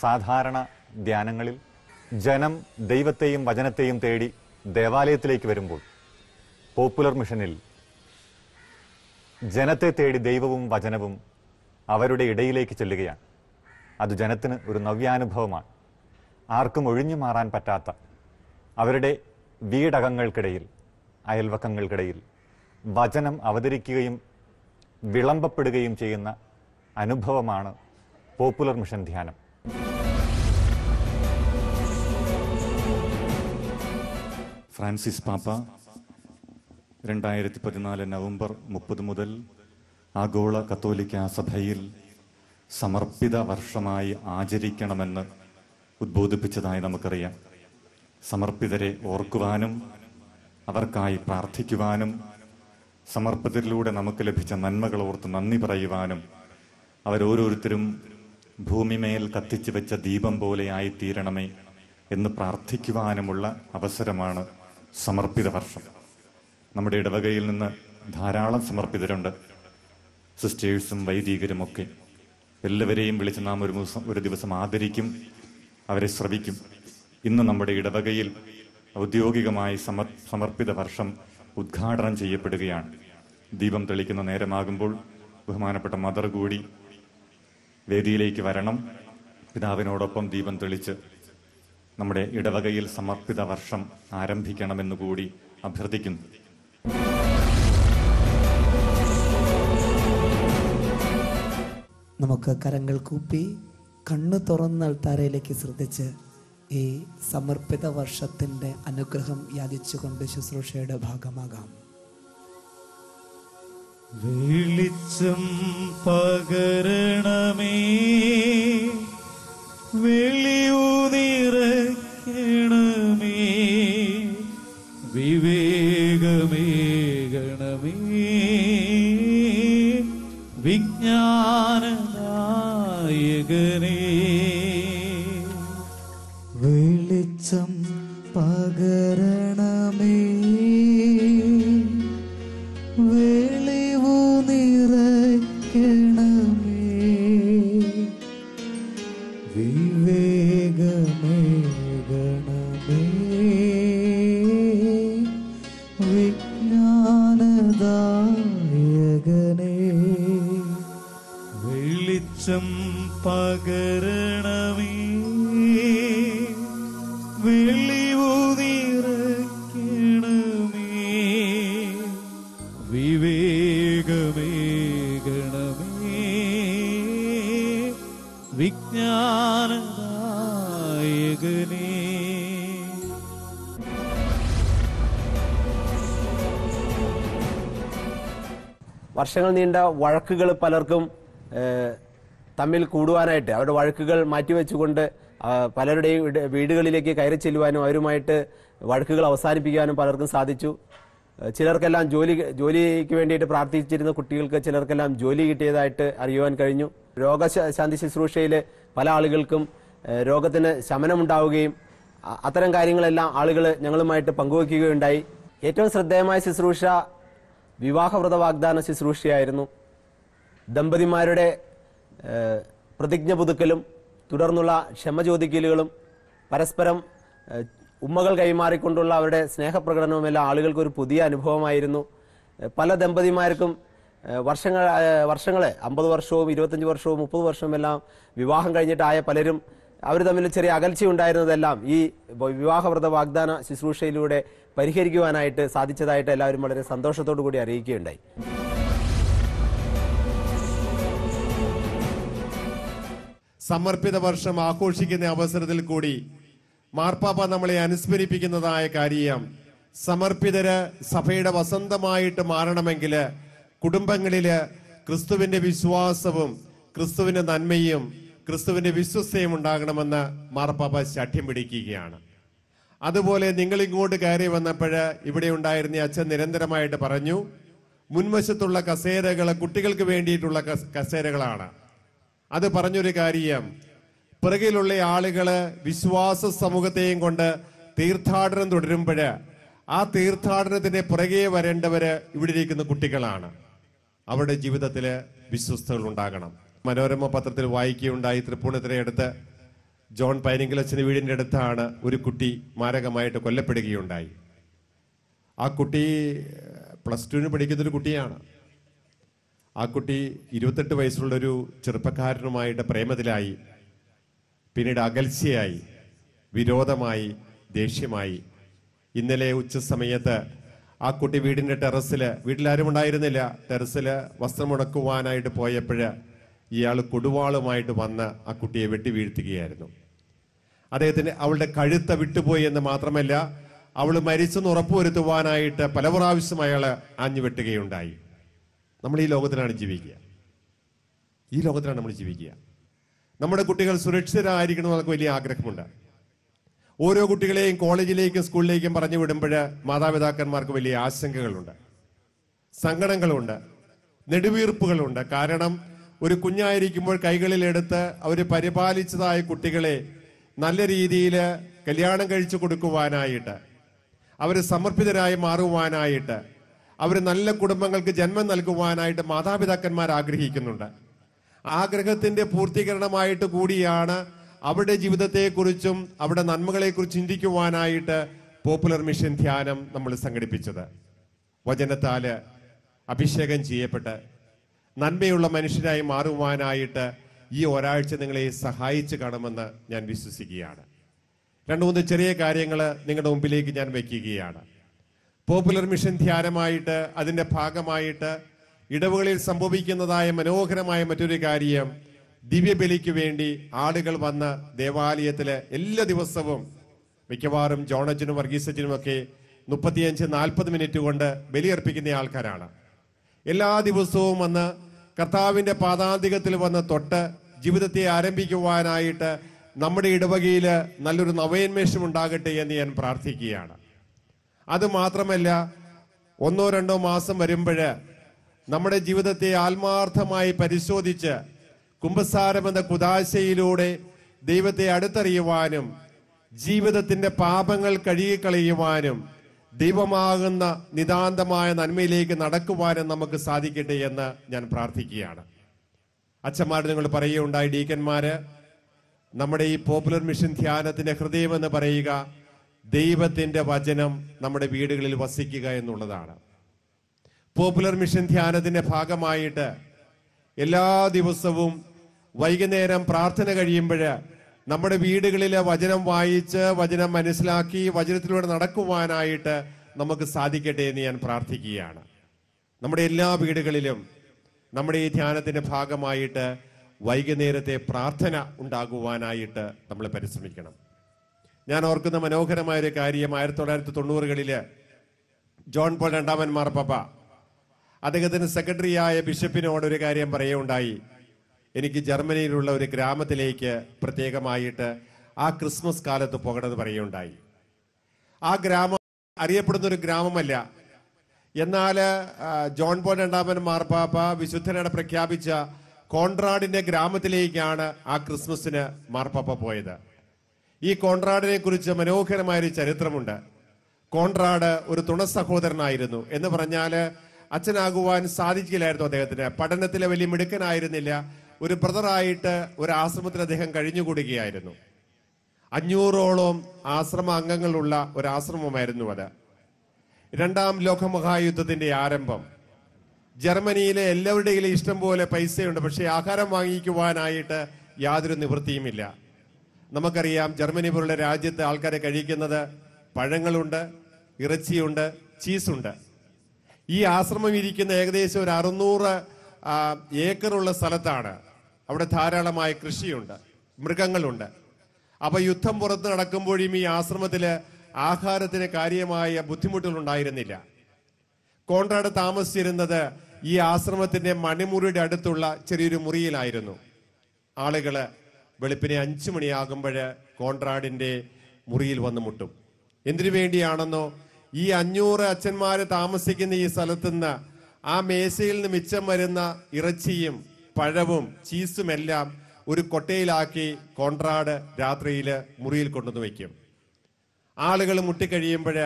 സാധാരണ ധ്യാനങ്ങളിൽ ജനം ദൈവത്തെയും വചനത്തെയും തേടി ദേവാലയത്തിലേക്ക് വരുമ്പോൾ പോപ്പുലർ മിഷനിൽ ജനത്തെ തേടി ദൈവവും വചനവും അവരുടെ ഇടയിലേക്ക് ചെല്ലുകയാണ്. അത് ജനത്തിന് ഒരു നവ്യാനുഭവമാണ്. ആർക്കും ഒഴിഞ്ഞു മാറാൻ പറ്റാത്ത അവരുടെ വീടകങ്ങൾക്കിടയിൽ, അയൽവക്കങ്ങൾക്കിടയിൽ വചനം അവതരിക്കുകയും വിളമ്പപ്പെടുകയും ചെയ്യുന്ന അനുഭവമാണ് പോപ്പുലർ മിഷൻ ധ്യാനം. ഫ്രാൻസിസ് പാപ്പ 2014 നവംബർ 30 മുതൽ ആഗോള കത്തോലിക്ക സഭയിൽ സമർപ്പിത വർഷമായി ആചരിക്കണമെന്ന് ഉദ്ബോധിപ്പിച്ചതായി നമുക്കറിയാം. സമർപ്പിതരെ ഓർക്കുവാനും അവർക്കായി പ്രാർത്ഥിക്കുവാനും സമർപ്പിതരിലൂടെ നമുക്ക് ലഭിച്ച നന്മകൾ ഓർത്ത് നന്ദി പറയുവാനും അവരോരോരുത്തരും ഭൂമിമേൽ കത്തിച്ചു വെച്ച ദീപം പോലെയായി തീരണമേ എന്ന് പ്രാർത്ഥിക്കുവാനുമുള്ള അവസരമാണ് സമർപ്പിത വർഷം. നമ്മുടെ ഇടവകയിൽ നിന്ന് ധാരാളം സമർപ്പിതരുണ്ട്, സിസ്റ്റേഴ്സും വൈദികരുമൊക്കെ. എല്ലാവരെയും വിളിച്ച് നാം ഒരു ദിവസം ആദരിക്കും, അവരെ ശ്രവിക്കും. ഇന്ന് നമ്മുടെ ഇടവകയിൽ ഔദ്യോഗികമായി സമർപ്പിത വർഷം ഉദ്ഘാടനം ചെയ്യപ്പെടുകയാണ്. ദീപം തെളിക്കുന്ന നേരമാകുമ്പോൾ ബഹുമാനപ്പെട്ട മദർ കൂടി വേദിയിലേക്ക് വരണം. പിതാവിനോടൊപ്പം ദീപം തെളിച്ച് നമ്മുടെ ഇടവകയിൽ സമർപ്പിത വർഷം ആരംഭിക്കണമെന്നുകൂടി അഭ്യർത്ഥിക്കുന്നു. നമുക്ക് കരങ്ങൾ കൂപ്പി കണ്ണു തുറന്ന് അൾത്താരയിലേക്ക് ശ്രദ്ധിച്ച് ഈ സമർപ്പിത വർഷത്തിൻ്റെ അനുഗ്രഹം യാചിച്ചുകൊണ്ട് ശുശ്രൂഷയുടെ ഭാഗമാകാം. വെളിച്ചം പകരണമേ, വെളിയുനിറയ്ക്കണമേ, വിവേകമേകണമേ, വിജ്ഞാനനായകനേ. വെളിച്ചം പകരണമേ, വെളിവു നിറയ്ക്കണമേ, വിവേകമേകണമേ, വിജ്ഞാനദായകനേ. വെളിച്ചം പകരണമേ, വെളിവു നിറയ്ക്കണമേ, വിവേകമേകണമേ, വിജ്ഞാനദായകനേ. വർഷങ്ങൾ നീണ്ട വഴക്കുകൾ പലർക്കും തമ്മിൽ കൂടുവാനായിട്ട്, അവരുടെ വഴക്കുകൾ മാറ്റിവെച്ചുകൊണ്ട് പലരുടെയും വീടുകളിലേക്ക് കയറി ചെല്ലുവാനും അവരുമായിട്ട് വഴക്കുകൾ അവസാനിപ്പിക്കാനും പലർക്കും സാധിച്ചു. ചിലർക്കെല്ലാം ജോലിക്ക് വേണ്ടിയിട്ട് പ്രാർത്ഥിച്ചിരുന്ന കുട്ടികൾക്ക് ചിലർക്കെല്ലാം ജോലി കിട്ടിയതായിട്ട് അറിയുവാൻ കഴിഞ്ഞു. രോഗശാന്തി ശുശ്രൂഷയിൽ പല ആളുകൾക്കും രോഗത്തിന് ശമനമുണ്ടാവുകയും അത്തരം കാര്യങ്ങളെല്ലാം ആളുകൾ ഞങ്ങളുമായിട്ട് പങ്കുവയ്ക്കുകയുണ്ടായി. ഏറ്റവും ശ്രദ്ധേയമായ ശുശ്രൂഷ വിവാഹവ്രത വാഗ്ദാന ശുശ്രൂഷയായിരുന്നു. ദമ്പതിമാരുടെ പ്രതിജ്ഞ പുതുക്കലും തുടർന്നുള്ള ക്ഷമ ചോദിക്കലുകളും പരസ്പരം ഉമ്മകൾ കൈമാറിക്കൊണ്ടുള്ള അവരുടെ സ്നേഹപ്രകടനവുമെല്ലാം ആളുകൾക്കൊരു പുതിയ അനുഭവമായിരുന്നു. പല ദമ്പതിമാർക്കും വർഷങ്ങളെ 50 വർഷവും 25 വർഷവും 30 വർഷവും എല്ലാം വിവാഹം കഴിഞ്ഞിട്ടായ പലരും അവർ തമ്മിൽ ചെറിയ അകൽച്ചയുണ്ടായിരുന്നതെല്ലാം ഈ വിവാഹവ്രത വാഗ്ദാന ശുശ്രൂഷയിലൂടെ പരിഹരിക്കുവാനായിട്ട് സാധിച്ചതായിട്ട് എല്ലാവരും വളരെ സന്തോഷത്തോടു കൂടി അറിയിക്കുകയുണ്ടായി. സമർപ്പിത വർഷം ആഘോഷിക്കുന്ന അവസരത്തിൽ കൂടി മാർപ്പാപ്പ നമ്മളെ അനുസ്മരിപ്പിക്കുന്നതായ കാര്യം, സമർപ്പിതര് സഭയുടെ വസന്തമായിട്ട് മാറണമെങ്കിൽ കുടുംബങ്ങളില് ക്രിസ്തുവിന്റെ വിശ്വാസവും ക്രിസ്തുവിന്റെ നന്മയും ക്രിസ്തുവിന്റെ വിശ്വസ്തയും ഉണ്ടാകണമെന്ന് മാർപ്പാപ്പ ശഠ്യം പിടിക്കുകയാണ്. അതുപോലെ നിങ്ങൾ ഇങ്ങോട്ട് കയറി വന്നപ്പോൾ ഇവിടെ ഉണ്ടായിരുന്ന അച്ഛൻ നിരന്തരമായിട്ട് പറഞ്ഞു, മുൻവശത്തുള്ള കസേരകൾ കുട്ടികൾക്ക് വേണ്ടിയിട്ടുള്ള കസേരകളാണ്. അത് പറഞ്ഞൊരു കാര്യം, പിറകിലുള്ള ആളുകള് വിശ്വാസ സമൂഹത്തെയും കൊണ്ട് തീർത്ഥാടനം തുടരുമ്പോൾ ആ തീർത്ഥാടനത്തിന്റെ പുറകെ വരേണ്ടവര് ഇവിടെ ഇരിക്കുന്ന കുട്ടികളാണ്. അവരുടെ ജീവിതത്തില് വിശ്വസ്തകൾ ഉണ്ടാകണം. മനോരമ പത്രത്തിൽ വായിക്കുകയുണ്ടായി, തൃപ്പൂണിത്തുറയടുത്ത് ജോൺ പൈനിങ്കലച്ചൻ്റെ വീടിൻ്റെ അടുത്താണ് ഒരു കുട്ടി മാരകമായിട്ട് കൊല്ലപ്പെടുകയുണ്ടായി. ആ കുട്ടി +2 പഠിക്കുന്നൊരു കുട്ടിയാണ്. ആ കുട്ടി 28 വയസ്സുള്ളൊരു ചെറുപ്പക്കാരനുമായിട്ട് പ്രേമത്തിലായി. പിന്നീട് അകൽച്ചയായി, വിരോധമായി, ദേഷ്യമായി. ഇന്നലെ ഉച്ച സമയത്ത് ആ കുട്ടി വീടിൻ്റെ ടെറസിൽ, വീട്ടിലാരും ഉണ്ടായിരുന്നില്ല, ടെറസിൽ വസ്ത്രം ഉണക്കുവാനായിട്ട് പോയപ്പോൾ ഇയാൾ കൊടുവാളുമായിട്ട് വന്ന് ആ കുട്ടിയെ വെട്ടി വീഴ്ത്തുകയായിരുന്നു. അദ്ദേഹത്തിന് അവളുടെ കഴുത്ത വിട്ടുപോയി എന്ന് മാത്രമല്ല, അവൾ മരിച്ചെന്ന് ഉറപ്പുവരുത്തുവാനായിട്ട് പല പ്രാവശ്യം അയാൾ ആഞ്ഞു വെട്ടുകയുണ്ടായി. നമ്മൾ ഈ ലോകത്തിലാണ് ജീവിക്കുക. ഈ ലോകത്തിലാണ് നമ്മൾ ജീവിക്കുക. നമ്മുടെ കുട്ടികൾ സുരക്ഷിതരായിരിക്കണം എന്ന് നമുക്ക് വലിയ ആഗ്രഹമുണ്ട്. ഓരോ കുട്ടികളെയും കോളേജിലേക്കും സ്കൂളിലേക്കും പറഞ്ഞു വിടുമ്പോൾ മാതാപിതാക്കന്മാർക്ക് വലിയ ആശങ്കകളുണ്ട്, സങ്കടങ്ങളുണ്ട്, നെടുവീർപ്പുകളുണ്ട്. കാരണം ഒരു കുഞ്ഞായിരിക്കുമ്പോൾ കൈകളിലെടുത്ത് അവർ പരിപാലിച്ചതായ കുട്ടികളെ നല്ല രീതിയിൽ കല്യാണം കഴിച്ചു കൊടുക്കുവാനായിട്ട്, അവർ സമർപ്പിതരായി മാറുവാനായിട്ട്, അവർ നല്ല കുടുംബങ്ങൾക്ക് ജന്മം നൽകുവാനായിട്ട് മാതാപിതാക്കന്മാർ ആഗ്രഹിക്കുന്നുണ്ട്. ആഗ്രഹത്തിന്റെ പൂർത്തീകരണമായിട്ട് കൂടിയാണ് അവരുടെ ജീവിതത്തെക്കുറിച്ചും അവരുടെ നന്മകളെക്കുറിച്ച് ചിന്തിക്കുവാനായിട്ട് പോപ്പുലർ മിഷൻ ധ്യാനം നമ്മൾ സംഘടിപ്പിച്ചത്. വചനത്താല് അഭിഷേകം ചെയ്യപ്പെട്ട് നന്മയുള്ള മനുഷ്യരായി മാറുവാനായിട്ട് ഈ ഒരാഴ്ച നിങ്ങളെ സഹായിച്ചു കാണുമെന്ന് ഞാൻ വിശ്വസിക്കുകയാണ്. 2-3 ചെറിയ കാര്യങ്ങൾ നിങ്ങളുടെ മുമ്പിലേക്ക് ഞാൻ വയ്ക്കുകയാണ്. പോപ്പുലർ മിഷൻ ധ്യാനമായിട്ട് അതിൻ്റെ ഭാഗമായിട്ട് ഇടവുകളിൽ സംഭവിക്കുന്നതായ മനോഹരമായ മറ്റൊരു കാര്യം, ദിവ്യബലിക്ക് വേണ്ടി ആളുകൾ വന്ന് ദേവാലയത്തില് എല്ലാ ദിവസവും, മിക്കവാറും ജോണച്ചനും വർഗീസച്ചനും ഒക്കെ 35-40 മിനിറ്റ് കൊണ്ട് ബലിയർപ്പിക്കുന്ന ആൾക്കാരാണ്. എല്ലാ ദിവസവും വന്ന് കർത്താവിന്റെ പാദാന്തികത്തിൽ വന്ന് തൊട്ട് ജീവിതത്തെ ആരംഭിക്കുവാനായിട്ട് നമ്മുടെ ഇടവകയിൽ നല്ലൊരു നവോന്മേഷം ഉണ്ടാകട്ടെ എന്ന് ഞാൻ പ്രാർത്ഥിക്കുകയാണ്. അത് മാത്രമല്ല, 1-2 മാസം വരുമ്പോൾ നമ്മുടെ ജീവിതത്തെ ആത്മാർത്ഥമായി പരിശോധിച്ച് കുമ്പസാരമെന്ന കുദാശയിലൂടെ ദൈവത്തെ അടുത്തറിയുവാനും ജീവിതത്തിന്റെ പാപങ്ങൾ കഴുകിക്കളയുവാനും ദൈവമാകുന്ന നിതാന്തമായ നന്മയിലേക്ക് നടക്കുവാനും നമുക്ക് സാധിക്കട്ടെ എന്ന് ഞാൻ പ്രാർത്ഥിക്കുകയാണ്. അച്ഛന്മാർ നിങ്ങൾ പറയുകയുണ്ടായി, ഡീക്കന്മാര്, നമ്മുടെ ഈ പോപ്പുലർ മിഷൻ ധ്യാനത്തിന്റെ ഹൃദയമെന്ന് പറയുക ദൈവത്തിന്റെ വചനം നമ്മുടെ വീടുകളിൽ വസിക്കുക എന്നുള്ളതാണ്. പോപ്പുലർ മിഷൻ ധ്യാനത്തിന്റെ ഭാഗമായിട്ട് എല്ലാ ദിവസവും വൈകുന്നേരം പ്രാർത്ഥന കഴിയുമ്പോൾ നമ്മുടെ വീടുകളിലെ വചനം വായിച്ച് വചനം മനസ്സിലാക്കി വചനത്തിലൂടെ നടക്കുവാനായിട്ട് നമുക്ക് സാധിക്കട്ടെ എന്ന് ഞാൻ പ്രാർത്ഥിക്കുകയാണ്. നമ്മുടെ എല്ലാ വീടുകളിലും നമ്മുടെ ഈ ധ്യാനത്തിന്റെ ഭാഗമായിട്ട് വൈകുന്നേരത്തെ പ്രാർത്ഥന ഉണ്ടാകുവാനായിട്ട് നമ്മൾ പരിശ്രമിക്കണം. ഞാൻ ഓർക്കുന്ന മനോഹരമായ ഒരു കാര്യം, 1990-കളിൽ ജോൺ പോൾ രണ്ടാമൻ മാർപ്പാപ്പ അദ്ദേഹത്തിന് സെക്രട്ടറിയായ ബിഷപ്പിനോട് ഒരു കാര്യം പറയുകയുണ്ടായി. എനിക്ക് ജർമ്മനിയിലുള്ള ഒരു ഗ്രാമത്തിലേക്ക് പ്രത്യേകമായിട്ട് ആ ക്രിസ്മസ് കാലത്ത് പോകണമെന്ന് പറയുകയുണ്ടായി. ആ ഗ്രാമം അറിയപ്പെടുന്ന ഒരു ഗ്രാമമല്ല. എന്നാൽ ജോൺ പോൾ രണ്ടാമൻ മാർപ്പാപ്പ വിശുദ്ധനാണ് പ്രഖ്യാപിച്ച കോൺറാഡിന്റെ ഗ്രാമത്തിലേക്കാണ് ആ ക്രിസ്മസിന് മാർപ്പാപ്പ പോയത്. ഈ കോൺറാഡിനെ കുറിച്ച് മനോഹരമായൊരു ചരിത്രമുണ്ട്. കോൺറാഡ് ഒരു തുണ സഹോദരനായിരുന്നു. എന്ന് പറഞ്ഞാൽ അച്ഛനാകുവാൻ സാധിക്കില്ലായിരുന്നു അദ്ദേഹത്തിന്. പഠനത്തിലെ വലിയ മിടുക്കനായിരുന്നില്ല. ഒരു ബ്രദറായിട്ട് ഒരു ആശ്രമത്തിൽ അദ്ദേഹം കഴിഞ്ഞുകൂടുകയായിരുന്നു. 500ഓളം ആശ്രമ അംഗങ്ങളുള്ള ഒരു ആശ്രമമായിരുന്നു അത്. 2ാം ലോകമഹായുദ്ധത്തിന്റെ ആരംഭം. ജർമ്മനിയിലെ എല്ലാവരുടെയും ഇഷ്ടം പോലെ പൈസയുണ്ട്, പക്ഷേ ആഹാരം വാങ്ങിക്കുവാനായിട്ട് യാതൊരു നിവൃത്തിയുമില്ല. നമുക്കറിയാം, ജർമ്മനി പോലുള്ള രാജ്യത്ത് ആൾക്കാരെ കഴിക്കുന്നത് പഴങ്ങളുണ്ട്, ഇറച്ചിയുണ്ട്, ചീസുണ്ട്. ഈ ആശ്രമം ഇരിക്കുന്ന ഏകദേശം ഒരു 600 ഏക്കറുള്ള സ്ഥലത്താണ്. അവിടെ ധാരാളമായ കൃഷിയുണ്ട്, മൃഗങ്ങളുണ്ട്. അപ്പൊ യുദ്ധം പുറത്ത് നടക്കുമ്പോഴും ഈ ആശ്രമത്തില് ആഹാരത്തിന് കാര്യമായ ബുദ്ധിമുട്ടുകൾ ഉണ്ടായിരുന്നില്ല. കോൺറാഡ് താമസിച്ചിരുന്നത് ഈ ആശ്രമത്തിന്റെ മണിമുറിയുടെ അടുത്തുള്ള ചെറിയൊരു മുറിയിലായിരുന്നു. ആളുകള് വെളുപ്പിനെ 5 മണിയാകുമ്പോൾ കോൺറാഡിന്റെ മുറിയിൽ വന്ന് മുട്ടും. എന്തിനു വേണ്ടിയാണെന്നോ, ഈ 500 അച്ഛന്മാര് താമസിക്കുന്ന ഈ സ്ഥലത്തുനിന്ന് ആ മേശയിൽ നിന്ന് മിച്ചം വരുന്ന ഇറച്ചിയും പഴവും ചീസുമെല്ലാം ഒരു കൊട്ടയിലാക്കി കോൺറാഡ് രാത്രിയില് മുറിയിൽ കൊണ്ടുവന്ന് വയ്ക്കും. ആളുകൾ മുട്ടിക്കഴിയുമ്പോൾ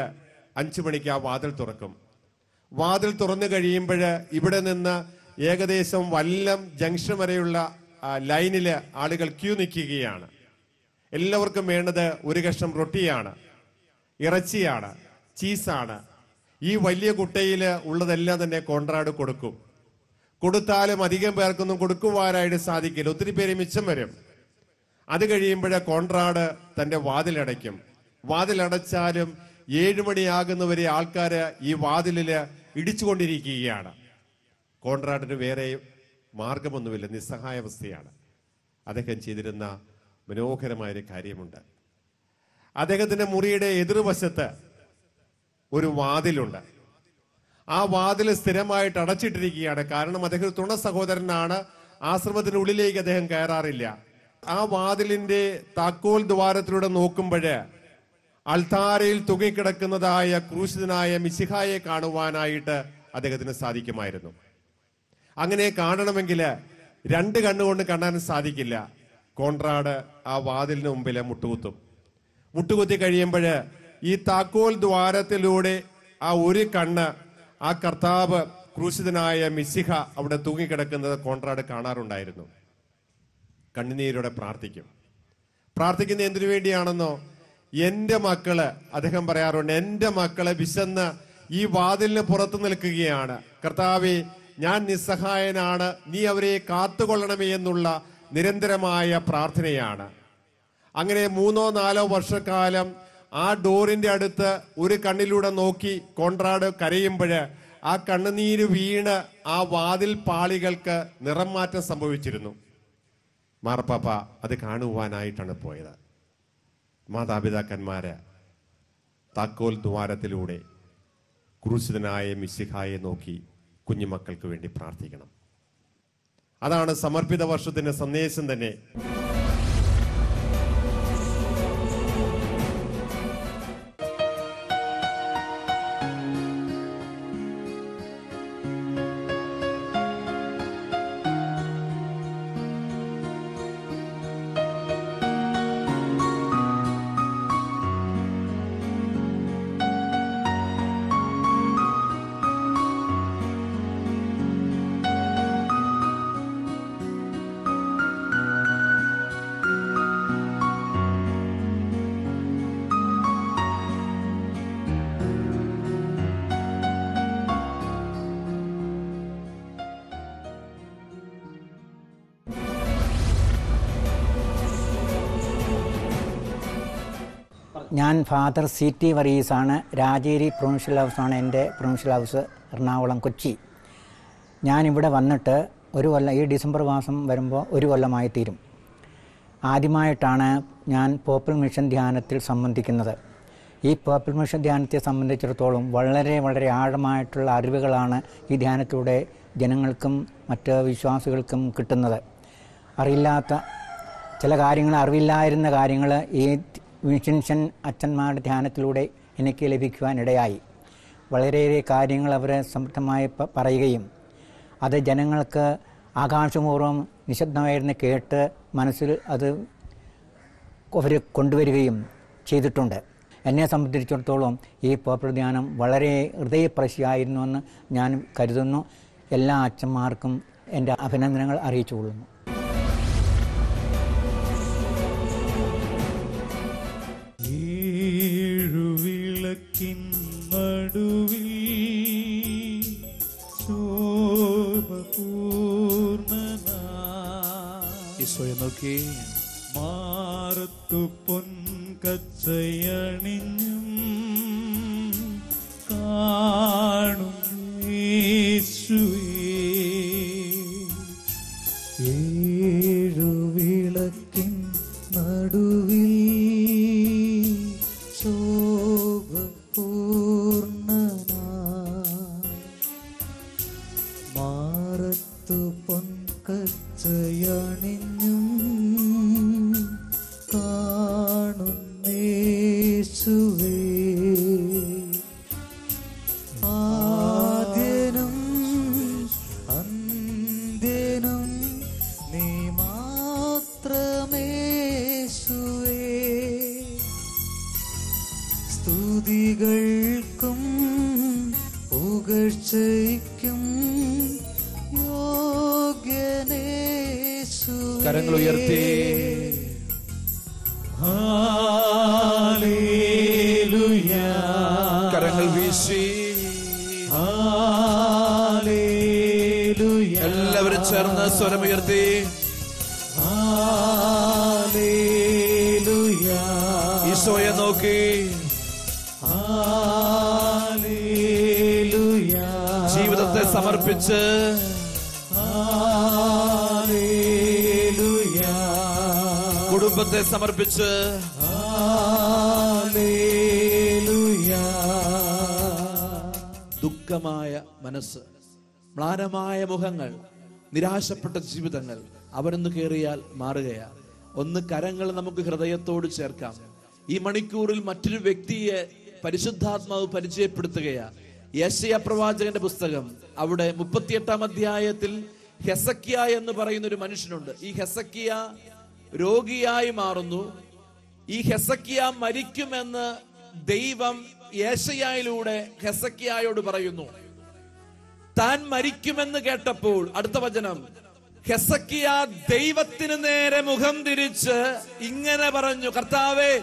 5 മണിക്ക് ആ വാതിൽ തുറക്കും. വാതിൽ തുറന്നു കഴിയുമ്പോൾ ഇവിടെ നിന്ന് ഏകദേശം വല്ലം ജംഗ്ഷൻ വരെയുള്ള ലൈനില് ആളുകൾ ക്യൂ നിൽക്കുകയാണ്. എല്ലാവർക്കും വേണ്ടത് ഒരു കഷ്ണം റൊട്ടിയാണ്, ഇറച്ചിയാണ്, ചീസാണ്. ഈ വലിയ കുട്ടയിൽ ഉള്ളതെല്ലാം തന്നെ കോൺട്രാഡ് കൊടുക്കും. കൊടുത്താലും അധികം പേർക്കൊന്നും കൊടുക്കുവാനായിട്ട് സാധിക്കില്ല. ഒത്തിരി പേര് മിച്ചം വരും. അത് കഴിയുമ്പോഴേ കോൺട്രാഡ് തന്റെ വാതിലടയ്ക്കും. വാതിലടച്ചാലും 7 മണിയാകുന്നവരെ ആൾക്കാര് ഈ വാതിലില് ഇടിച്ചുകൊണ്ടിരിക്കുകയാണ്. കോൺട്രാഡിന് വേറെ മാർഗമൊന്നുമില്ല, നിസ്സഹായാവസ്ഥയാണ്. അദ്ദേഹം ചെയ്തിരുന്ന മനോഹരമായൊരു കാര്യമുണ്ട്. അദ്ദേഹത്തിന്റെ മുറിയുടെ എതിർവശത്ത് ഒരു വാതിലുണ്ട്. ആ വാതിൽ സ്ഥിരമായിട്ട് അടച്ചിട്ടിരിക്കുകയാണ്. കാരണം അദ്ദേഹം തുണ സഹോദരനാണ്. ആശ്രമത്തിനുള്ളിലേക്ക് അദ്ദേഹം കയറാറില്ല. ആ വാതിലിന്റെ താക്കോൽ ദ്വാരത്തിലൂടെ നോക്കുമ്പോഴ് അൾത്താരയിൽ തൂങ്ങിക്കിടക്കുന്നതായ ക്രൂശിതനായ മിശിഹായെ കാണുവാനായിട്ട് അദ്ദേഹത്തിന് സാധിക്കുമായിരുന്നു. അങ്ങനെ കാണണമെങ്കിൽ 2 കണ്ണുകൊണ്ട് കാണാൻ സാധിക്കില്ല. കോൺട്രാഡ് ആ വാതിലിന് മുമ്പിൽ മുട്ടുകുത്തും. മുട്ടുകുത്തി കഴിയുമ്പോൾ ഈ താക്കോൽ ദ്വാരത്തിലൂടെ ആ ഒരു കണ്ണ്, ആ കർത്താവ് ക്രൂശിതനായ മിശിഹ അവിടെ തൂങ്ങിക്കിടക്കുന്നത് കോൺട്രാഡ് കാണാറുണ്ടായിരുന്നു. കണ്ണുനീരോടെ പ്രാർത്ഥിക്കും. പ്രാർത്ഥിക്കുന്ന എന്തിനു വേണ്ടിയാണെന്നോ, എന്റെ മക്കള്, അദ്ദേഹം പറയാറുണ്ട്, എന്റെ മക്കളെ വിശന്ന് ഈ വാതിലിന് പുറത്തു നിൽക്കുകയാണ്. കർത്താവേ, ഞാൻ നിസ്സഹായനാണ്, നീ അവരെ കാത്തുകൊള്ളണമേ എന്നുള്ള നിരന്തരമായ പ്രാർത്ഥനയാണ്. അങ്ങനെ 3-4 വർഷക്കാലം ആ ഡോറിന്റെ അടുത്ത് ഒരു കണ്ണിലൂടെ നോക്കി കോൺട്രാഡ് കരയുമ്പോഴ് ആ കണ്ണുനീര് വീണ് ആ വാതിൽ പാളികൾക്ക് നിറം മാറ്റം സംഭവിച്ചിരുന്നു. മാർപ്പാപ്പ അത് കാണുവാനായിട്ടാണ് പോയത്. മാതാപിതാക്കന്മാര് താക്കോൽ ദ്വാരത്തിലൂടെ ക്രൂശിതനായ മിശിഹായെ നോക്കി കുഞ്ഞുമക്കൾക്ക് വേണ്ടി പ്രാർത്ഥിക്കണം. അതാണ് സമർപ്പിത വർഷത്തിന്റെ സന്ദേശം തന്നെ. ഞാൻ ഫാദർ CT വർഗീസാണ്. രാജേരി പ്രൊവിൻഷ്യൽ ഹൗസാണ് എൻ്റെ പ്രൊവിൻഷ്യൽ ഹൗസ്, എറണാകുളം, കൊച്ചി. ഞാനിവിടെ വന്നിട്ട് 1 കൊല്ലം, ഈ ഡിസംബർ മാസം വരുമ്പോൾ 1 കൊല്ലമായി തീരും. ആദ്യമായിട്ടാണ് ഞാൻ പോപ്പിൾ മിഷൻ ധ്യാനത്തിൽ സംബന്ധിക്കുന്നത്. ഈ പോപ്പിൾ മിഷൻ ധ്യാനത്തെ സംബന്ധിച്ചിടത്തോളം വളരെ വളരെ ആഴമായിട്ടുള്ള അറിവുകളാണ് ഈ ധ്യാനത്തിലൂടെ ജനങ്ങൾക്കും മറ്റ് വിശ്വാസികൾക്കും കിട്ടുന്നത്. അറിയില്ലാത്ത ചില കാര്യങ്ങൾ, അറിവില്ലായിരുന്ന കാര്യങ്ങൾ ഈ മിഷൻ അച്ഛന്മാരുടെ ധ്യാനത്തിലൂടെ എനിക്ക് ലഭിക്കുവാനിടയായി. വളരെയേറെ കാര്യങ്ങൾ അവർ സമൃദ്ധമായി പറയുകയും അത് ജനങ്ങൾക്ക് ആകാംക്ഷപൂർവ്വം നിശബ്ദമായിരുന്ന് കേട്ട് മനസ്സിൽ അത് അവർ കൊണ്ടുവരികയും ചെയ്തിട്ടുണ്ട്. എന്നെ സംബന്ധിച്ചിടത്തോളം ഈ പോപ്പിൾ ധ്യാനം വളരെ ഹൃദയസ്പർശിയായിരുന്നുവെന്ന് ഞാൻ കരുതുന്നു. എല്ലാ അച്ഛന്മാർക്കും എൻ്റെ അഭിനന്ദനങ്ങൾ അറിയിച്ചു കൊള്ളുന്നു. ഈശോയെ നോക്കി മാറത്തു പൊൻകച്ചയണിഞ്ഞും കാണും യേശുവേ. 7 വിളക്കിൻ നടുവിൽ മാറത്തു പൊൻകച്ചയണിഞ്ഞും കാണും യേശുവേ. ആദ്യനും അന്ത്യനും നീ മാത്രമേശുവേ. സ്തുതികൾക്കും പുകഴ്ചയ്ക്കും യോഗ്യനേശുവേ. കരങ്ങൾ ഉയർത്തി ഹല്ലേലൂയ. കരങ്ങൾ വീശി ഹല്ലേലൂയ. എല്ലാവരും ചേർന്ന് സ്വരമുയർത്തി ഹല്ലേലൂയ. ഈശോയെ നോക്കി ഹല്ലേലൂയ. ജീവിതത്തെ സമർപ്പിച്ച് ഹല്ലേലൂയ. കുടുംബത്തെ സമർപ്പിച്ച് ഹല്ലേലൂയ. ദുഃഖമായ മനസ്സ്, മ്ലാനമായ മുഖങ്ങൾ, നിരാശപ്പെട്ട ജീവിതങ്ങൾ അവരൊന്ന് കയറിയാൽ മാറുകയാ. ഒന്ന് കരങ്ങൾ നമുക്ക് ഹൃദയത്തോട് ചേർക്കാം. ഈ മണിക്കൂറിൽ മറ്റൊരു വ്യക്തിയെ പരിശുദ്ധാത്മാവ് പരിചയപ്പെടുത്തുകയാ. യെശയ്യാ പ്രവാചകന്റെ പുസ്തകം, അവിടെ 38-ാം അധ്യായത്തിൽ ഹെസക്കിയ എന്ന് പറയുന്ന ഒരു മനുഷ്യനുണ്ട്. ഈ ഹെസക്കിയ രോഗിയായി മാറുന്നു. ഈ ഹെസക്കിയ മരിക്കുമെന്ന് ദൈവം യെശയ്യായിലൂടെ ഹെസക്കിയായോട് പറയുന്നു. താൻ മരിക്കുമെന്ന് കേട്ടപ്പോൾ അടുത്ത വചനം, ഹെസക്കിയ ദൈവത്തിന് നേരെ മുഖം തിരിച്ച് ഇങ്ങനെ പറഞ്ഞു, കർത്താവേ,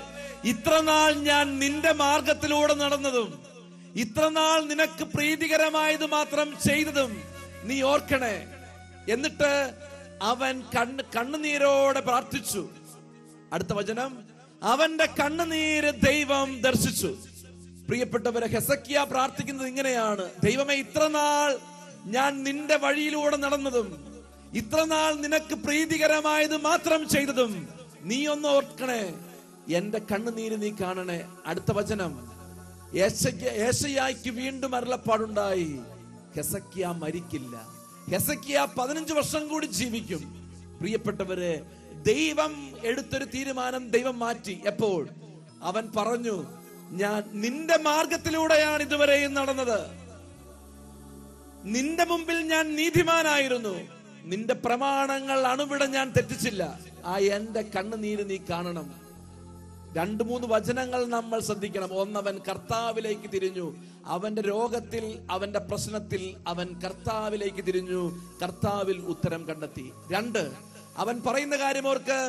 ഇത്രനാൾ ഞാൻ നിന്റെ മാർഗത്തിലൂടെ നടന്നതും ഇത്രനാൾ നിനക്ക് പ്രീതികരമായത് മാത്രം ചെയ്തതും നീ ഓർക്കണേ. എന്നിട്ട് അവൻ കണ്ണുനീരോടെ പ്രാർത്ഥിച്ചു. അടുത്ത വചനം, അവന്റെ കണ്ണുനീര് ദൈവം ദർശിച്ചു. പ്രിയപ്പെട്ടവരെ, ഹെസക്കിയ പ്രാർത്ഥിക്കുന്നത് ഇങ്ങനെയാണ്, ദൈവമേ, ഇത്രനാൾ ഞാൻ നിന്റെ വഴിയിലൂടെ നടന്നതും ഇത്രനാൾ നിനക്ക് പ്രീതികരമായത് മാത്രം ചെയ്തതും നീ ഒന്ന് ഓർക്കണേ, എന്റെ കണ്ണുനീര് നീ കാണണേ. അടുത്ത വചനം, യെശയ്യായ്ക്ക് വീണ്ടും അരുളപ്പാടുണ്ടായി, ഹെസക്കിയ മരിക്കില്ല, ഹെസക്കിയ 15 വർഷം കൂടി ജീവിക്കും. പ്രിയപ്പെട്ടവരെ, ദൈവം എടുത്തൊരു തീരുമാനം ദൈവം മാറ്റി. എപ്പോൾ? അവൻ പറഞ്ഞു, ഞാൻ നിന്റെ മാർഗത്തിലൂടെയാണ് ഇതുവരെയും നടന്നത്, നിന്റെ മുമ്പിൽ ഞാൻ നീതിമാനായിരുന്നു, നിന്റെ പ്രമാണങ്ങൾ അണുവിട ഞാൻ തെറ്റിച്ചില്ല. ആ എന്റെ കണ്ണുനീര് നീ കാണണം. 2-3 വചനങ്ങൾ നമ്മൾ ശ്രദ്ധിക്കണം. ഒന്നവൻ കർത്താവിലേക്ക് തിരിഞ്ഞു. അവന്റെ രോഗത്തിൽ, അവന്റെ പ്രശ്നത്തിൽ അവൻ കർത്താവിലേക്ക് തിരിഞ്ഞു, കർത്താവിൽ ഉത്തരം കണ്ടെത്തി. 2, അവൻ പറയുന്ന കാര്യം ഓർക്ക്,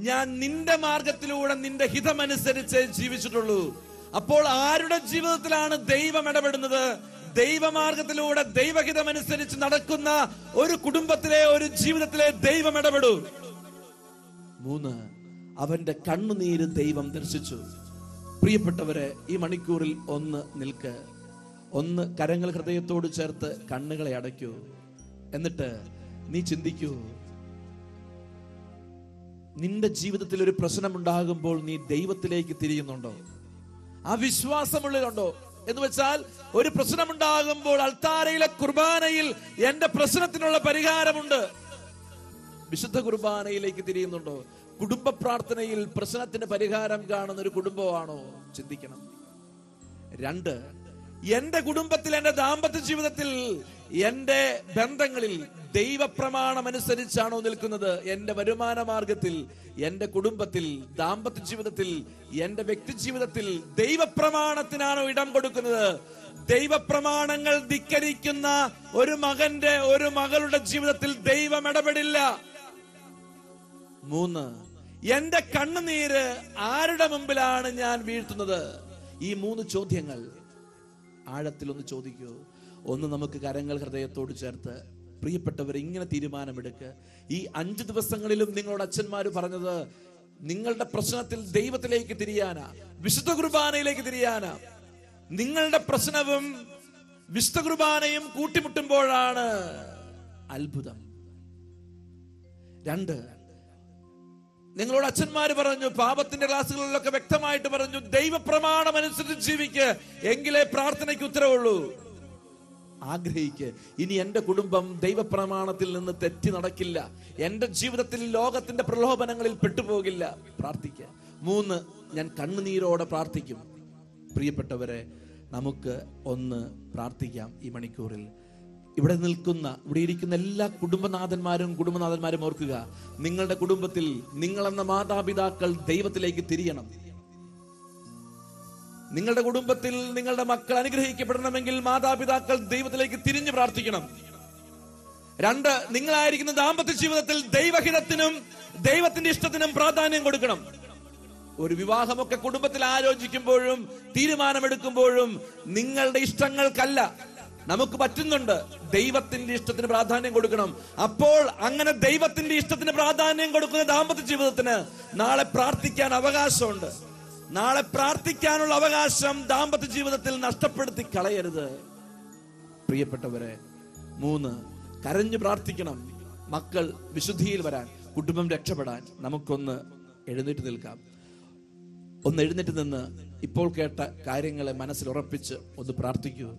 ഞാൻ നിന്റെ മാർഗത്തിലൂടെ നിന്റെ ഹിതമനുസരിച്ച് ജീവിച്ചിട്ടുള്ളൂ. അപ്പോൾ ആരുടെ ജീവിതത്തിലാണ് ദൈവം ഇടപെടുന്നത്? ദൈവമാർഗത്തിലൂടെ ദൈവഹിതമനുസരിച്ച് നടക്കുന്ന ഒരു കുടുംബത്തിലെ, ഒരു ജീവിതത്തിലെ ദൈവം ഇടപെടൂ. 3, അവന്റെ കണ്ണുനീര് ദൈവം ദർശിച്ചു. പ്രിയപ്പെട്ടവരെ, ഈ മണിക്കൂറിൽ ഒന്ന് നിൽക്ക്, ഒന്ന് കരങ്ങൾ ഹൃദയത്തോട് ചേർത്ത് കണ്ണുകളെ അടയ്ക്കൂ. എന്നിട്ട് നീ ചിന്തിക്കൂ, നിന്റെ ജീവിതത്തിൽ ഒരു പ്രശ്നമുണ്ടാകുമ്പോൾ നീ ദൈവത്തിലേക്ക് തിരിയുന്നുണ്ടോ? ആ വിശ്വാസമുള്ളിലുണ്ടോ? എന്ന് വെച്ചാൽ, ഒരു പ്രശ്നമുണ്ടാകുമ്പോൾ അൾത്താരയിലെ കുർബാനയിൽ എന്റെ പ്രശ്നത്തിനുള്ള പരിഹാരമുണ്ട്, വിശുദ്ധ കുർബാനയിലേക്ക് തിരിയുന്നുണ്ടോ? കുടുംബ പ്രാർത്ഥനയിൽ പ്രശ്നത്തിന് പരിഹാരം കാണുന്ന ഒരു കുടുംബമാണോ? ചിന്തിക്കണം. 2, എന്റെ കുടുംബത്തിൽ, എന്റെ ദാമ്പത്യ ജീവിതത്തിൽ, എന്റെ ബന്ധങ്ങളിൽ ദൈവപ്രമാണം അനുസരിച്ചാണോ നിൽക്കുന്നത്? എന്റെ വരുമാന മാർഗത്തിൽ, എന്റെ കുടുംബത്തിൽ, ദാമ്പത്യ ജീവിതത്തിൽ, എന്റെ വ്യക്തി ജീവിതത്തിൽ ദൈവപ്രമാണത്തിനാണോ ഇടം കൊടുക്കുന്നത്? ദൈവപ്രമാണങ്ങൾ ധിക്കരിക്കുന്ന ഒരു മകന്റെ, ഒരു മകളുടെ ജീവിതത്തിൽ ദൈവം ഇടപെടില്ല. 3, എന്റെ കണ്ണുനീര് ആരുടെ മുമ്പിലാണ് ഞാൻ വീഴ്ത്തുന്നത്? ഈ 3 ചോദ്യങ്ങൾ ആഴത്തിലൊന്ന് ചോദിക്കൂ. ഒന്ന് നമുക്ക് കരങ്ങൾ ഹൃദയത്തോട് ചേർത്ത്, പ്രിയപ്പെട്ടവർ, ഇങ്ങനെ തീരുമാനമെടുക്കുക. ഈ 5 ദിവസങ്ങളിലും നിങ്ങളോട് അച്ഛന്മാര് പറഞ്ഞത്, നിങ്ങളുടെ പ്രശ്നത്തിൽ ദൈവത്തിലേക്ക് തിരിയാനാ, വിശുദ്ധ കുർബാനയിലേക്ക് തിരിയാനാ. നിങ്ങളുടെ പ്രശ്നവും വിശുദ്ധ കുർബാനയും കൂട്ടിമുട്ടുമ്പോഴാണ് അത്ഭുതം. 2, നിങ്ങളോട് അച്ഛന്മാര് പറഞ്ഞു, പാപത്തിന്റെ ക്ലാസ്സുകളിലൊക്കെ വ്യക്തമായിട്ട് പറഞ്ഞു, ദൈവപ്രമാണം അനുസരിച്ച് ജീവിക്ക്, എങ്കിലേ പ്രാർത്ഥനയ്ക്ക് ഉത്തരവുള്ളൂ. ആഗ്രഹിക്ക്, ഇനി എന്റെ കുടുംബം ദൈവപ്രമാണത്തിൽ നിന്ന് തെറ്റി നടക്കില്ല, എന്റെ ജീവിതത്തിൽ ലോകത്തിന്റെ പ്രലോഭനങ്ങളിൽ പെട്ടുപോകില്ല. പ്രാർത്ഥിക്കുക. 3, ഞാൻ കണ്ണുനീരോടെ പ്രാർത്ഥിക്കും. പ്രിയപ്പെട്ടവരെ, നമുക്ക് ഒന്ന് പ്രാർത്ഥിക്കാം. ഈ മണിക്കൂറിൽ ഇവിടെ ഇരിക്കുന്ന എല്ലാ കുടുംബനാഥന്മാരും ഓർക്കുക, നിങ്ങളുടെ കുടുംബത്തിൽ നിങ്ങളെന്ന മാതാപിതാക്കൾ ദൈവത്തിലേക്ക് തിരിയണം. നിങ്ങളുടെ കുടുംബത്തിൽ നിങ്ങളുടെ മക്കൾ അനുഗ്രഹിക്കപ്പെടണമെങ്കിൽ മാതാപിതാക്കൾ ദൈവത്തിലേക്ക് തിരിഞ്ഞു പ്രാർത്ഥിക്കണം. 2, നിങ്ങളായിരിക്കുന്ന ദാമ്പത്യ ജീവിതത്തിൽ ദൈവഹിതത്തിനും ദൈവത്തിന്റെ ഇഷ്ടത്തിനും പ്രാധാന്യം കൊടുക്കണം. ഒരു വിവാഹമൊക്കെ കുടുംബത്തിൽ ആലോചിക്കുമ്പോഴും തീരുമാനമെടുക്കുമ്പോഴും നിങ്ങളുടെ ഇഷ്ടങ്ങൾക്കല്ല, നമുക്ക് പറ്റുന്നുണ്ട്, ദൈവത്തിന്റെ ഇഷ്ടത്തിന് പ്രാധാന്യം കൊടുക്കണം. അപ്പോൾ അങ്ങനെ ദൈവത്തിന്റെ ഇഷ്ടത്തിന് പ്രാധാന്യം കൊടുക്കുന്ന ദാമ്പത്യ ജീവിതത്തിന് നാളെ പ്രാർത്ഥിക്കാൻ അവകാശമുണ്ട്. നാളെ പ്രാർത്ഥിക്കാനുള്ള അവകാശം ദാമ്പത്യ ജീവിതത്തിൽ നഷ്ടപ്പെടുത്തി കളയരുത് പ്രിയപ്പെട്ടവരെ. 3, കരഞ്ഞു പ്രാർത്ഥിക്കണം. മക്കൾ വിശുദ്ധിയിൽ വരാൻ, കുടുംബം രക്ഷപ്പെടാൻ. നമുക്കൊന്ന് എഴുന്നേറ്റ് നിൽക്കാം. ഒന്ന് എഴുന്നേറ്റ് നിന്ന് ഇപ്പോൾ കേട്ട കാര്യങ്ങളെ മനസ്സിൽ ഉറപ്പിച്ച് ഒന്ന് പ്രാർത്ഥിക്കൂ.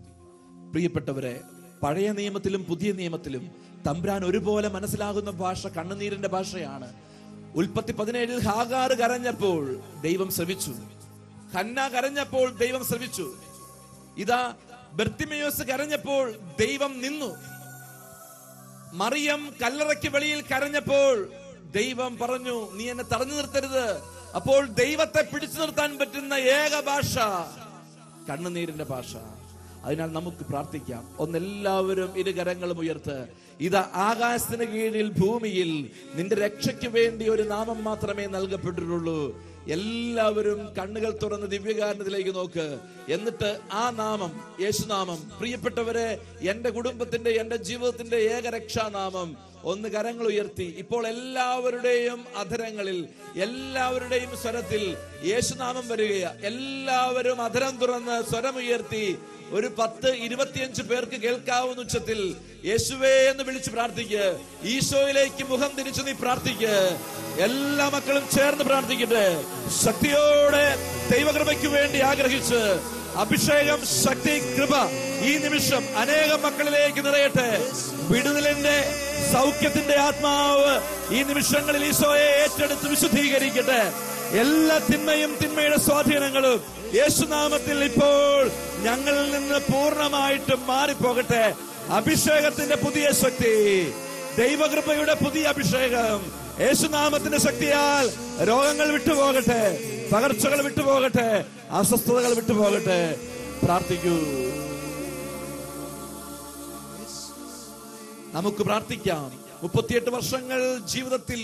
പ്രിയപ്പെട്ടവരെ, പഴയ നിയമത്തിലും പുതിയ നിയമത്തിലും തമ്പുരാൻ ഒരുപോലെ മനസ്സിലാകുന്ന ഭാഷ കണ്ണുനീരിന്റെ ഭാഷയാണ്. ഉൽപ്പത്തി 17 ഹാഗാർ കരഞ്ഞപ്പോൾ ദൈവം ശ്രവിച്ചു. ഹന്ന കരഞ്ഞപ്പോൾ ദൈവം ശ്രവിച്ചു. ഇതാ ബർത്തിമയോസ് കരഞ്ഞപ്പോൾ ദൈവം നിന്നു. മറിയം കല്ലറയ്ക്ക് വെളിയിൽ കരഞ്ഞപ്പോൾ ദൈവം പറഞ്ഞു, നീ എന്നെ തടഞ്ഞു നിർത്തരുത്. അപ്പോൾ ദൈവത്തെ പിടിച്ചു നിർത്താൻ പറ്റുന്ന ഏക ഭാഷ കണ്ണുനീരിന്റെ ഭാഷ. അതിനാൽ നമുക്ക് പ്രാർത്ഥിക്കാം. ഒന്നെല്ലാവരും ഇരുകരങ്ങളും ഉയർത്ത്. ഇതാ ആകാശത്തിന് കീഴിൽ ഭൂമിയിൽ നിന്റെ രക്ഷയ്ക്ക് വേണ്ടി ഒരു നാമം മാത്രമേ നൽകപ്പെട്ടിട്ടുള്ളൂ. എല്ലാവരും കണ്ണുകൾ തുറന്ന് ദിവ്യകാരണത്തിലേക്ക് നോക്ക്. എന്നിട്ട് ആ നാമം, യേശുനാമം, പ്രിയപ്പെട്ടവരെ, എന്റെ കുടുംബത്തിന്റെ, എന്റെ ജീവിതത്തിന്റെ ഏക രക്ഷാനാമം ഒന്ന് കരങ്ങൾ ഉയർത്തി ഇപ്പോൾ എല്ലാവരുടെയും അധരങ്ങളിൽ, എല്ലാവരുടെയും സ്വരത്തിൽ യേശുനാമം വരികയാ. എല്ലാവരും അധരം തുറന്ന് സ്വരമുയർത്തി ഒരു 10-25 പേർക്ക് കേൾക്കാവുന്ന ഉച്ചത്തിൽ യേശുവേ എന്ന് വിളിച്ച് പ്രാർത്ഥിക്ക്. ഈശോയിലേക്ക് മുഖം തിരിച്ചു നീ പ്രാർത്ഥിക്ക്. എല്ലാ മക്കളും ചേർന്ന് പ്രാർത്ഥിക്കട്ടെ. ശക്തിയോടെ ദൈവകൃപയ്ക്ക് വേണ്ടി ആഗ്രഹിച്ച് അഭിഷേകം, ശക്തി, കൃപ ഈ നിമിഷം അനേകം മക്കളിലേക്ക് നിറയട്ടെ. വിടുതലിന്റെ, സൗഖ്യത്തിന്റെ ആത്മാവ് ഈ നിമിഷങ്ങളിൽ ഈശോയെ ഏറ്റെടുത്ത് വിശുദ്ധീകരിക്കട്ടെ. എല്ലാ തിന്മയും തിന്മയുടെ സ്വാധീനങ്ങളും യേശുനാമത്തിൽ ഇപ്പോൾ ഞങ്ങളിൽ നിന്ന് പൂർണ്ണമായിട്ടും മാറിപ്പോകട്ടെ. അഭിഷേകത്തിന്റെ പുതിയ ശക്തി, ദൈവകൃപയുടെ പുതിയ അഭിഷേകം യേശുനാമത്തിന്റെ ശക്തിയാൽ രോഗങ്ങൾ വിട്ടുപോകട്ടെ, പകർച്ചകൾ വിട്ടുപോകട്ടെ, അസ്വസ്ഥതകൾ വിട്ടുപോകട്ടെ. പ്രാർത്ഥിക്കൂ. നമുക്ക് പ്രാർത്ഥിക്കാം. 38 വർഷങ്ങൾ ജീവിതത്തിൽ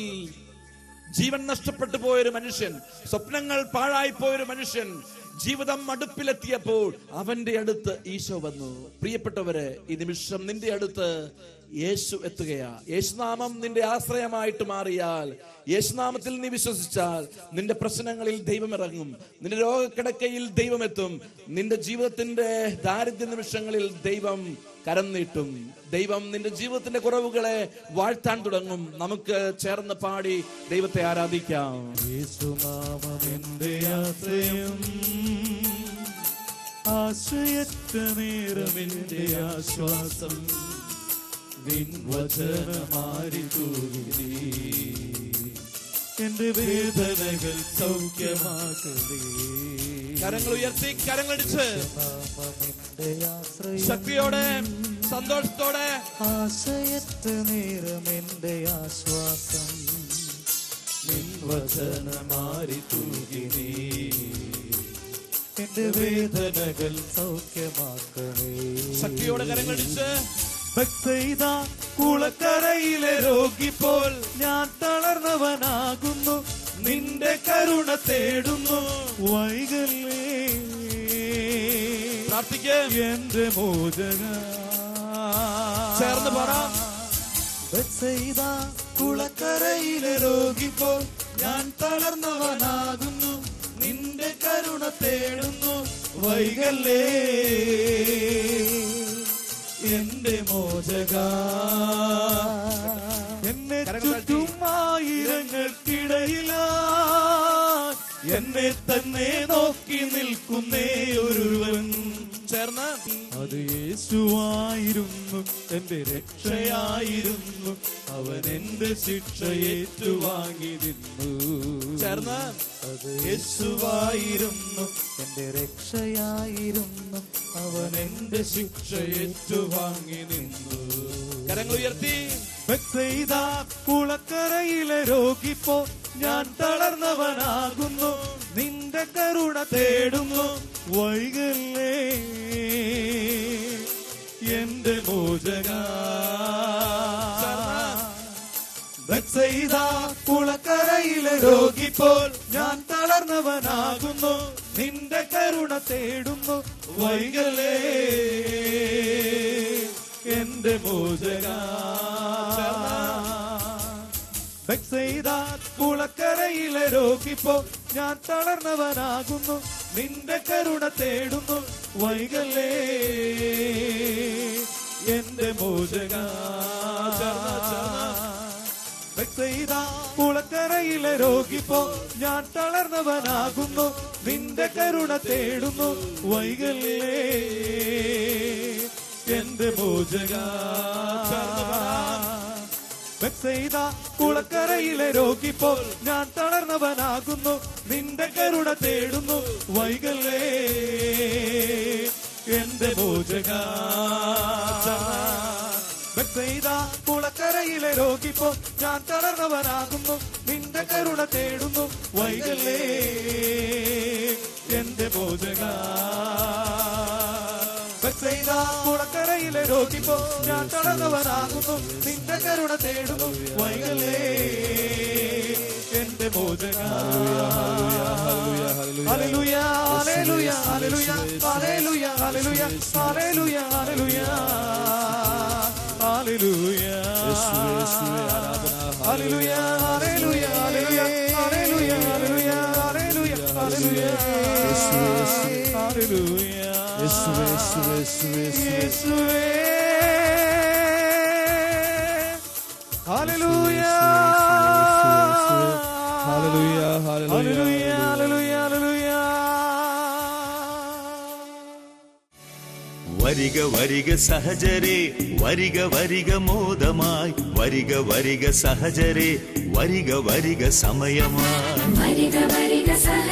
ജീവൻ നഷ്ടപ്പെട്ടു പോയൊരു മനുഷ്യൻ, സ്വപ്നങ്ങൾ പാഴായിപ്പോയൊരു മനുഷ്യൻ ജീവിതം മടുപ്പിലെത്തിയപ്പോൾ അവന്റെ അടുത്ത് ഈശോ വന്നു. പ്രിയപ്പെട്ടവരെ, ഈ നിമിഷം നിന്റെ അടുത്ത് യേശു എത്തുകയാ. യേശുനാമം നിന്റെ ആശ്രയമായിട്ട് മാറിയാൽ, യേശുനാമത്തിൽ നീ വിശ്വസിച്ചാൽ നിന്റെ പ്രശ്നങ്ങളിൽ ദൈവം ഇറങ്ങും, നിന്റെ രോഗക്കിടക്കയിൽ ദൈവം എത്തും, നിന്റെ ജീവിതത്തിന്റെ ദാരിദ്ര്യ നിമിഷങ്ങളിൽ ദൈവം കരം നീട്ടും. ദൈവം നിന്റെ ജീവിതത്തിന്റെ കുറവുകളെ വാഴ്ത്താൻ തുടങ്ങും. നമുക്ക് ചേർന്ന് പാടി ദൈവത്തെ ആരാധിക്കാം. യേശുനാമമെന്റെ ആശ്രയം, ആശ്രയറ്റ നേരമെന്റെ ആശ്വാസം, നിൻ വചനമാരി തൂകി എന്റെ വേദനകൾ സൗഖ്യമാക്കണേ. കരങ്ങൾ ഉയർത്തി, കരങ്ങളടിച്ച് ശക്തിയോടെ, സന്തോഷത്തോടെ. ആശ്രയറ്റ നേരമെന്റെ ആശ്വാസം, നിൻ വചനമാരി തൂകി എന്റെ വേദനകൾ സൗഖ്യമാക്കണേ. ശക്തിയോടെ കരങ്ങളടിച്ച്. ബത്സയിദാ കുളക്കരയിലെ രോഗി പോൽ ഞാൻ തളർന്നവനാകുന്നു, നിന്റെ കരുണ തേടുന്നു, വൈകല്ലേ എന്റെ മോചക. ചേർന്ന് പറ. ബത്സയിദാ കുളക്കരയിലെ രോഗി പോൽ ഞാൻ തളർന്നവനാകുന്നു, നിന്റെ കരുണ തേടുന്നു, വൈകല്ലേ എന്റെ മോചക. എന്നെ ചുറ്റും ആയിരങ്ങൾക്കിടയില എന്നെ തന്നെ നോക്കി നിൽക്കുന്നേ ഒരുവൻ. ചേർന്ന്. അത് യേശുവായിരുന്നു, എന്റെ രക്ഷയായിരുന്നു, അവൻ എന്റെ ശിക്ഷ ഏറ്റുവാങ്ങി നിന്നു. ചേർന്ന്. അത് യേശുവായിരുന്നു, എന്റെ രക്ഷയായിരുന്നു, അവൻ എന്റെ ശിക്ഷ ഏറ്റുവാങ്ങി നിന്നു. കരങ്ങൾ ഉയർത്തി. ബത്സയിദാ കുളക്കരയിലെ രോഗിപ്പോ ഞാൻ തളർന്നവനാകുന്നു, നിന്റെ കരുണ തേടുന്നു, വൈകല്ലേ എന്റെ മോചക. ബത്സയിദാ കുളക്കരയിലെ രോഗിപ്പോൾ ഞാൻ തളർന്ന തളർന്നവനാകുന്നു, നിന്റെ കരുണ തേടുന്നു. വൈകലേ എന്റെ മോചകാ. ബെത്സയിദാ കുളക്കരയിലെ രോഗിപ്പോ ഞാൻ തളർന്നവനാകുന്നു, നിന്റെ കരുണ തേടുന്നു. വൈകലേ എന്റെ മോചകാ. ബെത്സയിദാ കുളക്കരയിലെ രോഗിപ്പോ ഞാൻ തളർന്നവനാകുന്നു, നിന്റെ കരുണ തേടുന്നു. വൈകലേ എന്റെ മോചകാ. ബെത്സയിദാ കുളക്കരയിലെ രോഗിപ്പോ ഞാൻ തളർന്നവനാകുന്നു, നിന്റെ കരുണ തേടുന്നു. വൈകലേ എന്റെ മോചകാ. ബെത്സയിദാ കുളക്കരയിലെ രോഗിപ്പോ ഞാൻ തളർന്നവനാകുന്നു, നിന്റെ കരുണ തേടുന്നു. വൈകലേ എന്റെ മോചകാ. ബെത്സയിദാ കുളക്കരയിലെ രോഗിപ്പോ ഞാൻ തളർന്നവനാകുന്നു, നിന്റെ കരുണ തേടുന്നു. വൈകലേ എന്റെ മോചകാ. ഹല്ലേലൂയ ഹല്ലേലൂയ ഹല്ലേലൂയ ഹല്ലേലൂയ ഹല്ലേലൂയ ഹല്ലേലൂയ ഹല്ലേലൂയ ഹല്ലേലൂയ ഹല്ലേലൂയ ഹല്ലേലൂയ ഹല്ലേലൂയ ഹല്ലേലൂയ ഹല്ലേലൂയ ഹല്ലേലൂയ ഹല്ലേലൂയ. യേശുവേ ഹല്ലേലൂയ ഹല്ലേലൂയ ഹല്ലേലൂയ ഹല്ലേലൂയ ഹല്ലേലൂയ. വരിക വരിക സഹജരേ, വരിക വരിക മോദമായി, വരിക വരിക സഹജരേ, വരിക വരിക സമയമായി. വരിക വരിക സഹ